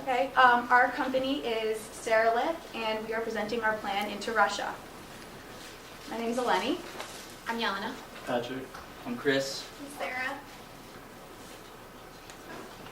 Okay, our company is CeraLith, and we are presenting our plan into Russia. My name is Eleni. I'm Yana. Patrick. I'm Chris. I'm Sarah.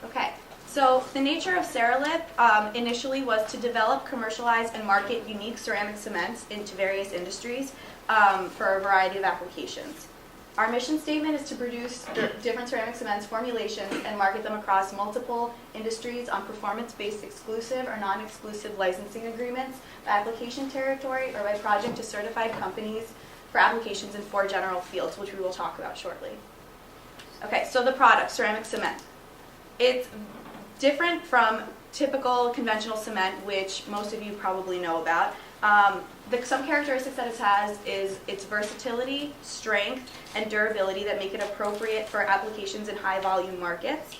Okay, so the nature of CeraLith initially was to develop, commercialize, and market unique ceramic cements into various industries for a variety of applications. Our mission statement is to produce different ceramic cements formulations and market them across multiple industries on performance-based exclusive or non-exclusive licensing agreements by application territory or by project to certified companies for applications in 4 general fields, which we will talk about shortly. Okay, so the product, ceramic cement. It's different from typical conventional cement, which most of you probably know about. Some characteristics that it has is its versatility, strength, and durability that make it appropriate for applications in high volume markets.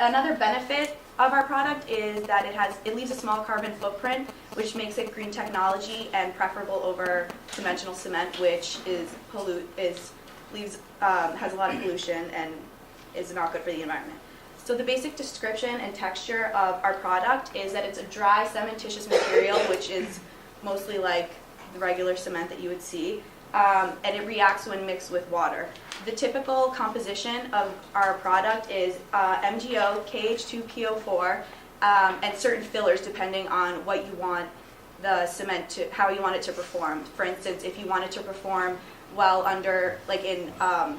Another benefit of our product is that it leaves a small carbon footprint, which makes it green technology and preferable over conventional cement, which has a lot of pollution and is not good for the environment. So the basic description and texture of our product is that it's a dry cementitious material, which is mostly like the regular cement that you would see, and it reacts when mixed with water. The typical composition of our product is MgO, KH2PO4, and certain fillers depending on what you want the cement to, how you want it to perform. For instance, if you want it to perform well under, like in a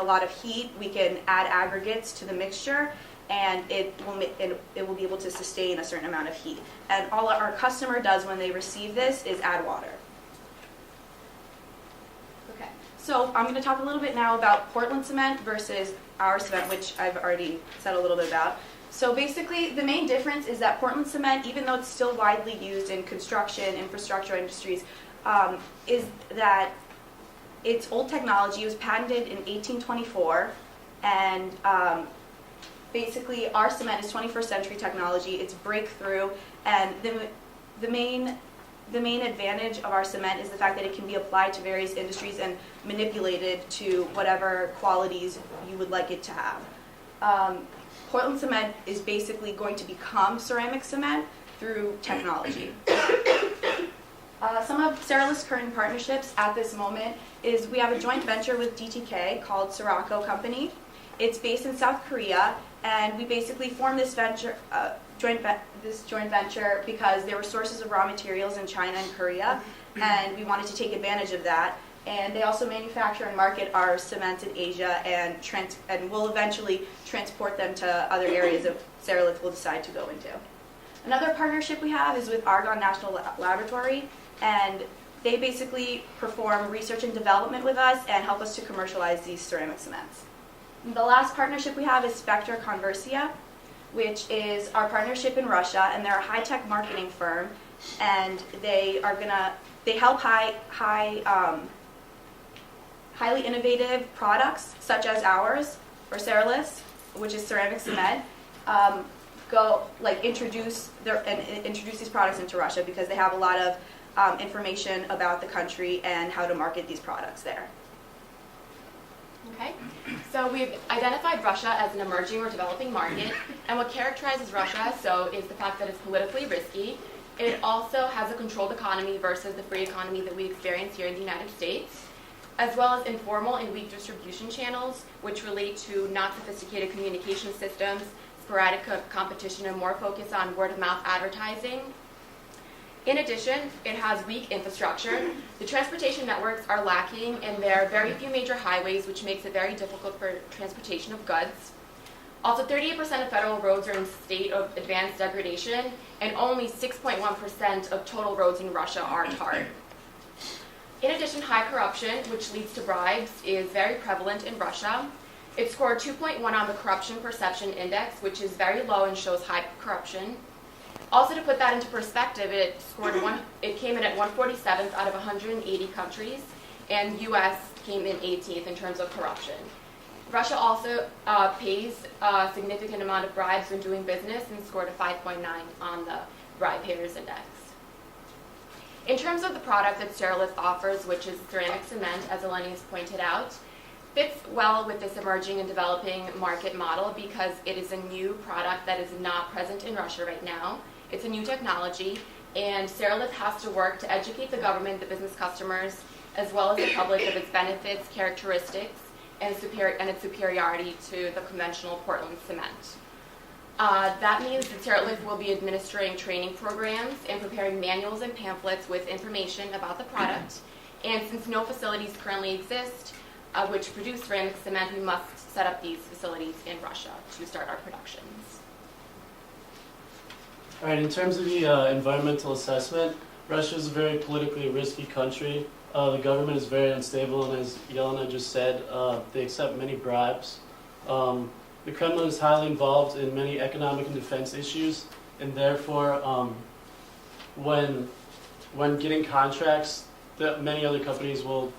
lot of heat, we can add aggregates to the mixture, and it will be able to sustain a certain amount of heat. And all our customer does when they receive this is add water. Okay, so I'm going to talk a little bit now about Portland cement versus our cement, which I've already said a little bit about. So basically, the main difference is that Portland cement, even though it's still widely used in construction, infrastructure industries, is that it's old technology. It was patented in 1824, and basically our cement is 21st century technology. It's breakthrough, and the main advantage of our cement is the fact that it can be applied to various industries and manipulated to whatever qualities you would like it to have. Portland cement is basically going to become ceramic cement through technology. Some of CeraLith's current partnerships at this moment is we have a joint venture with DTK called Sirocco Company. It's based in South Korea, and we basically formed this joint venture because there were sources of raw materials in China and Korea, and we wanted to take advantage of that. And they also manufacture and market our cements in Asia, and will eventually transport them to other areas that CeraLith will decide to go into. Another partnership we have is with Argonne National Laboratory, and they basically perform research and development with us and help us to commercialize these ceramic cements. The last partnership we have is Spectra Conversia, which is our partnership in Russia, and they're a high-tech marketing firm, and they help highly innovative products such as ours, or CeraLith, which is ceramic cement, introduce these products into Russia because they have a lot of information about the country and how to market these products there. Okay, so we've identified Russia as an emerging or developing market, and what characterizes Russia is the fact that it's politically risky. It also has a controlled economy versus the free economy that we experience here in the United States, as well as informal and weak distribution channels, which relate to not sophisticated communication systems, sporadic competition, and more focus on word-of-mouth advertising. In addition, it has weak infrastructure. The transportation networks are lacking, and there are very few major highways, which makes it very difficult for transportation of goods. Also, 38% of federal roads are in a state of advanced degradation, and only 6.1% of total roads in Russia are tarred. In addition, high corruption, which leads to bribes, is very prevalent in Russia. It scored 2.1 on the Corruption Perception Index, which is very low and shows high corruption. Also, to put that into perspective, it came in at 147th out of 180 countries, and U.S. came in 18th in terms of corruption. Russia also pays a significant amount of bribes when doing business and scored a 5.9 on the Bribe Payers Index. In terms of the product that CeraLith offers, which is ceramic cement, as Eleni has pointed out, fits well with this emerging and developing market model because it is a new product that is not present in Russia right now. It's a new technology, and CeraLith has to work to educate the government, the business customers, as well as the public of its benefits, characteristics, and its superiority to the conventional Portland cement. That means that CeraLith will be administering training programs and preparing manuals and pamphlets with information about the product. And since no facilities currently exist which produce ceramic cement, we must set up these facilities in Russia to start our productions. All right, in terms of the environmental assessment, Russia is a very politically risky country. The government is very unstable, and as Yelena just said, they accept many bribes. The Kremlin is highly involved in many economic and defense issues, and therefore, when getting contracts, many other companies will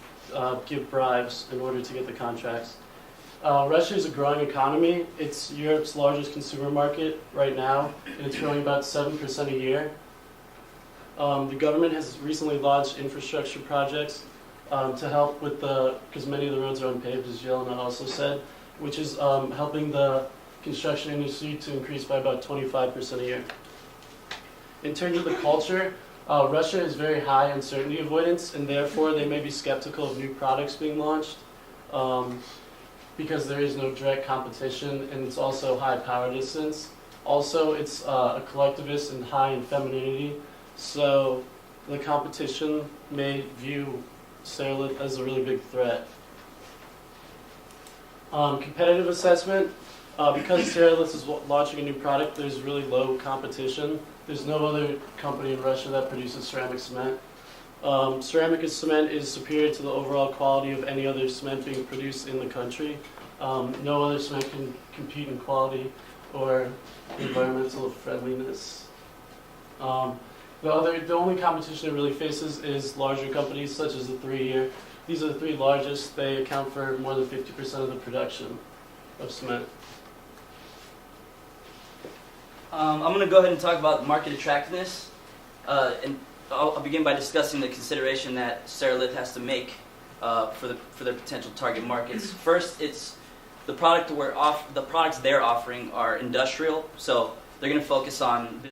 give bribes in order to get the contracts. Russia is a growing economy. It's Europe's largest consumer market right now, and it's growing about 7% a year. The government has recently launched infrastructure projects to help with because many of the roads are unpaved, as Yelena also said, which is helping the construction industry to increase by about 25% a year. In terms of the culture, Russia is very high uncertainty avoidance, and therefore they may be skeptical of new products being launched because there is no direct competition, and it's also high power distance. Also, it's a collectivist and high in femininity, so the competition may view CeraLith as a really big threat. Competitive assessment, because CeraLith is launching a new product, there's really low competition. There's no other company in Russia that produces ceramic cement. Ceramic cement is superior to the overall quality of any other cement being produced in the country. No other cement can compete in quality or environmental friendliness. The only competition it really faces is larger companies such as the three here. These are the three largest. They account for more than 50% of the production of cement. I'm going to go ahead and talk about market attractiveness. And I'll begin by discussing the consideration that CeraLith has to make for their potential target markets. First, it's the products they're offering are industrial, so they're going to focus on